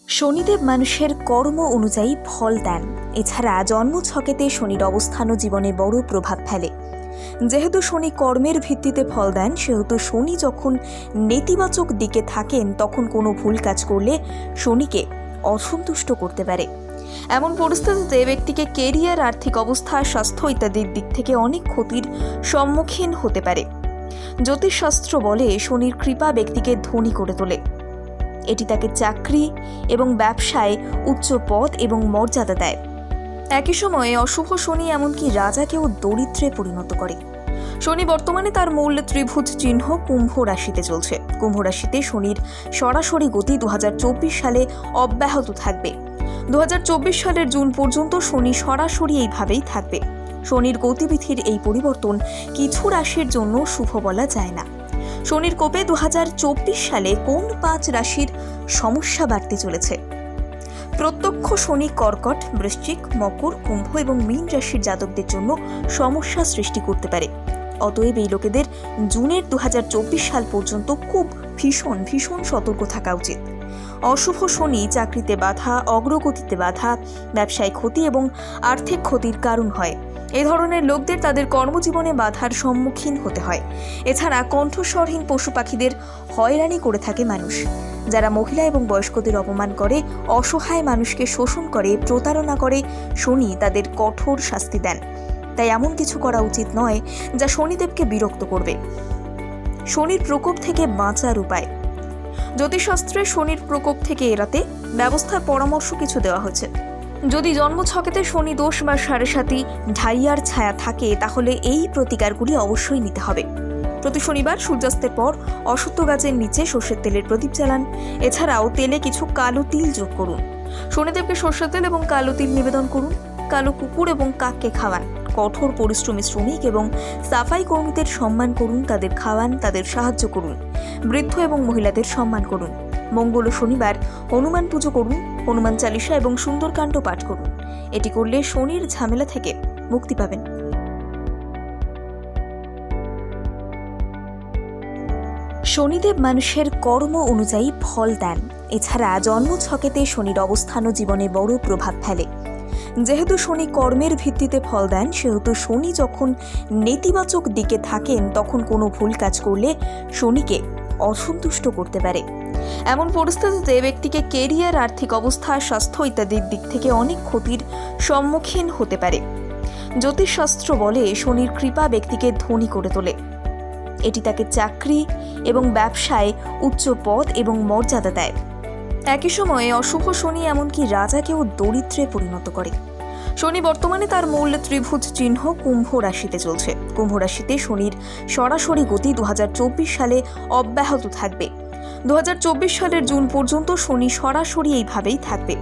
শনিদেব মানুষের কর্ম অনুযায়ী ফল দেন। এছাড়া জন্মছকেতে শনির অবস্থানও জীবনে বড় প্রভাব ফেলে। যেহেতু শনি কর্মের ভিত্তিতে ফল দেন, সেহেতু শনি যখন নেতিবাচক দিকে থাকেন তখন কোনো ভুল কাজ করলে শনিকে অসন্তুষ্ট করতে পারে। এমন পরিস্থিতিতে ব্যক্তিকে কেরিয়ার, আর্থিক অবস্থা, স্বাস্থ্য ইত্যাদির দিক থেকে অনেক ক্ষতির সম্মুখীন হতে পারে। জ্যোতিষশাস্ত্র বলে শনির কৃপা ব্যক্তিকে ধনী করে তোলে। এটি তাকে চাকরি এবং ব্যবসায় উচ্চ পদ এবং মর্যাদা দেয়। একই সময়ে অশুভ শনি এমনকি রাজাকেও দরিদ্রে পরিণত করে। শনি বর্তমানে তার মূল ত্রিভুজ চিহ্ন কুম্ভ রাশিতে চলছে। কুম্ভ রাশিতে শনির সরাসরি গতি 2024 সালে অব্যাহত থাকবে। 2024 সালের জুন পর্যন্ত শনি সরাসরি এইভাবেই থাকবে। শনির গতিবিধির এই পরিবর্তন কিছু রাশির জন্য শুভ বলা যায় না। শনির কোপে 2024 সালে কোন 5 রাশির সমস্যা বাড়তে চলেছে? প্রত্যক্ষ শনি কর্কট, বৃশ্চিক, মকর, কুম্ভ এবং মীন রাশির জাতকদের জন্য সমস্যা সৃষ্টি করতে পারে। অতএব এই লোকেদের জুনের 2024 সাল পর্যন্ত খুব ভীষণ সতর্ক থাকা উচিত। অশুভ শনি চাকরিতে বাধা, অগ্রগতিতে বাধা, ব্যবসায় ক্ষতি এবং আর্থিক ক্ষতির কারণ হয়। এ ধরনের লোকদের তাদের কর্মজীবনে বাধার সম্মুখীন হতে হয়। এছাড়া কণ্ঠস্বরহীন পশু পাখিদের হয়রানি করে থাকে মানুষ। যারা মহিলা এবং বয়স্কদের অপমান করে, অসহায় মানুষকে শোষণ করে, প্রতারণা করে, শনি তাদের কঠোর শাস্তি দেন। তাই এমন কিছু করা উচিত নয় যা শনিদেবকে বিরক্ত করবে। শনির প্রকোপ থেকে বাঁচার উপায়। জ্যোতিষশাস্ত্রে শনির প্রকোপ থেকে এড়াতে ব্যবস্থার পরামর্শ কিছু দেওয়া হয়েছে। যদি জন্মছকেতে শনি দোষ বা সাড়ে সাতি ঢাইয়ার ছায়া থাকে, তাহলে এই প্রতিকারগুলি অবশ্যই নিতে হবে। প্রতি শনিবার সূর্যাস্তের পর অশ্বত্থ গাছের নিচে সর্ষের তেলের প্রদীপ জ্বালান। এছাড়াও তেলে কিছু কালো তিল যোগ করুন। শনিদেবকে সর্ষের তেল এবং কালো তিল নিবেদন করুন। কালো কুকুর এবং কাককে খাওয়ান। কঠোর পরিশ্রমী শ্রমিক এবং সাফাই কর্মীদের সম্মান করুন, তাদের খাওয়ান, তাদের সাহায্য করুন। বৃদ্ধ এবং মহিলাদের সম্মান করুন। মঙ্গল ও শনিবার হনুমান পুজো করুন। হনুমান চালিসা এবং সুন্দরকাণ্ড পাঠ করুন। এটি করলে শনির ঝামেলা থেকে মুক্তি পাবেন। শনিদেব মানুষের কর্ম অনুযায়ী ফল দেন। এছাড়া জন্মছকেতে শনির অবস্থানও জীবনে বড় প্রভাব ফেলে। যেহেতু শনি কর্মের ভিত্তিতে ফল দেন, সেহেতু শনি যখন নেতিবাচক দিকে থাকেন তখন কোনো ভুল কাজ করলে শনিকে অসন্তুষ্ট করতে পারে। এমন পরিস্থিতিতে ব্যক্তিকে কেরিয়ার, আর্থিক অবস্থা, স্বাস্থ্য ইত্যাদির দিক থেকে অনেক ক্ষতির সম্মুখীন হতে পারে। জ্যোতিষশাস্ত্র বলে শনির কৃপা ব্যক্তিকে ধনী করে তোলে। এটি তাকে চাকরি এবং ব্যবসায় উচ্চ পদ এবং মর্যাদা দেয়। একই সময়ে অশুভ শনি এমনকি রাজাকেও দরিদ্রে পরিণত করে। শনি বর্তমানে তার মূল ত্রিভুজ চিহ্ন কুম্ভ রাশিতে চলছে। কুম্ভ রাশিতে শনির সরাসরি গতি 2024 সালে অব্যাহত থাকবে। 2024 সালের জুন পর্যন্ত শনি সরাসরি এইভাবেই থাকবে।